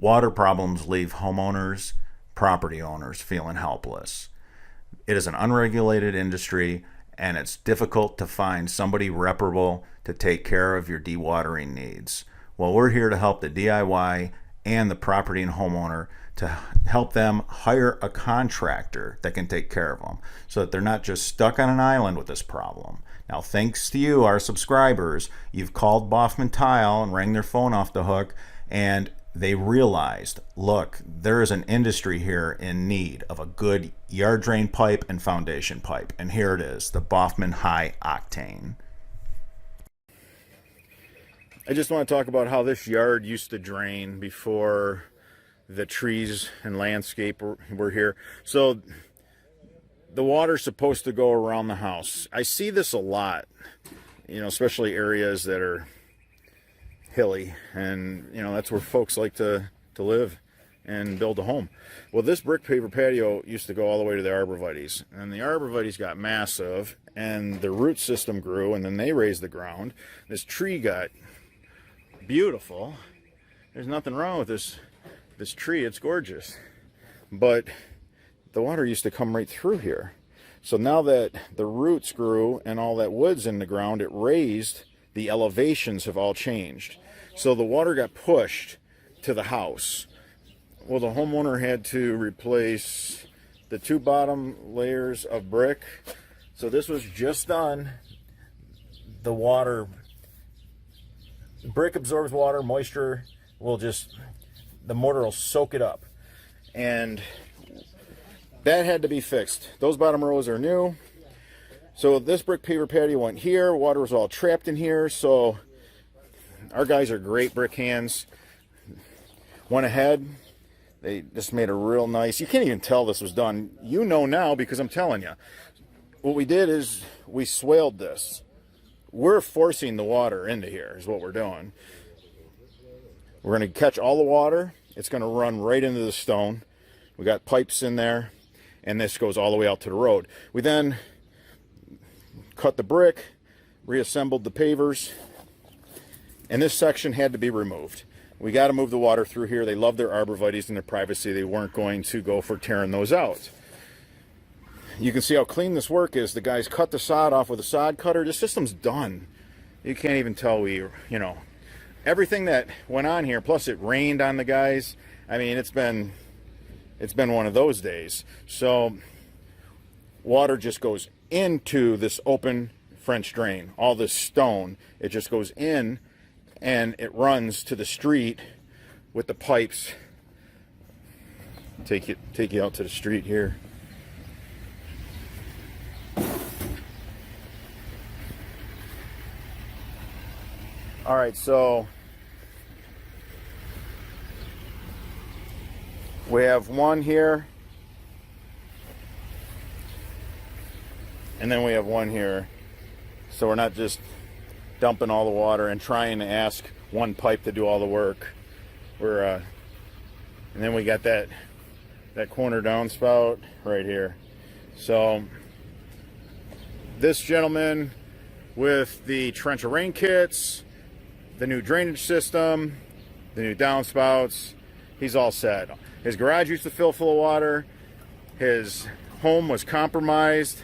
Water problems leave homeowners, property owners feeling helpless. It is an unregulated industry, and it's difficult to find somebody reputable to take care of your dewatering needs. Well, we're here to help the DIY and the property and homeowner to help them hire a contractor that can take care of them so that they're not just stuck on an island with this problem. Now, thanks to you, our subscribers, you've called Baughman Tile and rang their phone off the hook, and they realized, look, there is an industry here in need of a good yard drain pipe and foundation pipe. And here it is, the Baughman High Octane. I just want to talk about how this yard used to drain before the trees and landscape were here. So the water's supposed to go around the house. I see this a lot, you know, especially areas that are hilly, and you know, that's where folks like to live and build a home. Well, this brick paver patio used to go all the way to the arborvitaes, and the arborvitaes got massive, and the root system grew, and then they raised the ground. This tree got beautiful. There's nothing wrong with this tree. It's gorgeous, but the water used to come right through here. So now that the roots grew and all that wood's in the ground, it raised, the elevations have all changed. So the water got pushed to the house. Well, the homeowner had to replace the two bottom layers of brick. So this was just done. The water, brick absorbs water, moisture will just, the mortar will soak it up. And that had to be fixed. Those bottom rows are new. So this brick paver patio went here. Water was all trapped in here. So our guys are great brick hands. Went ahead. They just made a real nice, you can't even tell this was done. You know now because I'm telling you. What we did is we swaled this. We're forcing the water into here is what we're doing. We're going to catch all the water. It's going to run right into the stone. We got pipes in there, and this goes all the way out to the road. We then cut the brick, reassembled the pavers, and this section had to be removed. We got to move the water through here. They love their arborvitaes and their privacy. They weren't going to go for tearing those out. You can see how clean this work is. The guys cut the sod off with a sod cutter. The system's done. You can't even tell you know, everything that went on here, plus it rained on the guys. I mean, it's been one of those days. So water just goes into this open French drain. All this stone, it just goes in and it runs to the street with the pipes. Take you out to the street here. All right, so we have one here, and then we have one here. So we're not just dumping all the water and trying to ask one pipe to do all the work. And then we got that corner downspout right here. So this gentleman with the torrential rain kits, the new drainage system, the new downspouts, he's all set. His garage used to fill full of water. His home was compromised.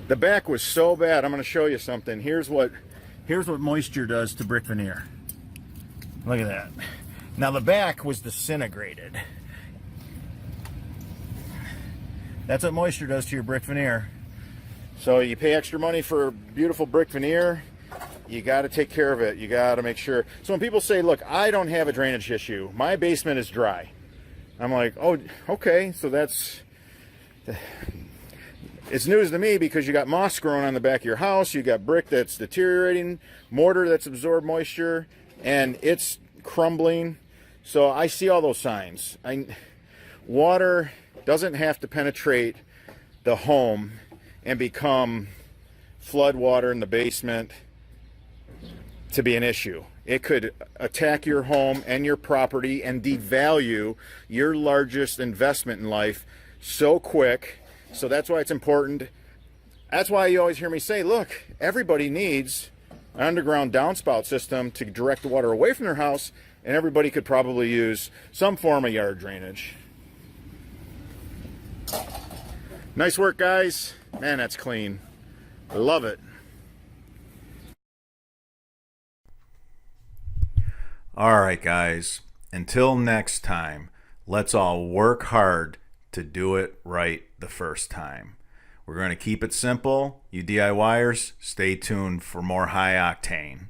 The back was so bad. I'm going to show you something. Here's what moisture does to brick veneer. Look at that. Now the back was disintegrated. That's what moisture does to your brick veneer. So you pay extra money for beautiful brick veneer. You got to take care of it. You got to make sure. So when people say, look, I don't have a drainage issue. My basement is dry. I'm like, oh, okay. So it's news to me because you got moss growing on the back of your house. You got brick that's deteriorating, mortar that's absorbed moisture, and it's crumbling. So I see all those signs. Water doesn't have to penetrate the home and become flood water in the basement to be an issue. It could attack your home and your property and devalue your largest investment in life so quick. So that's why it's important. That's why you always hear me say, look, everybody needs an underground downspout system to direct the water away from their house and everybody could probably use some form of yard drainage. Nice work, guys. Man, that's clean. I love it. All right, guys. Until next time, let's all work hard to do it right the first time. We're going to keep it simple. You DIYers, stay tuned for more high octane.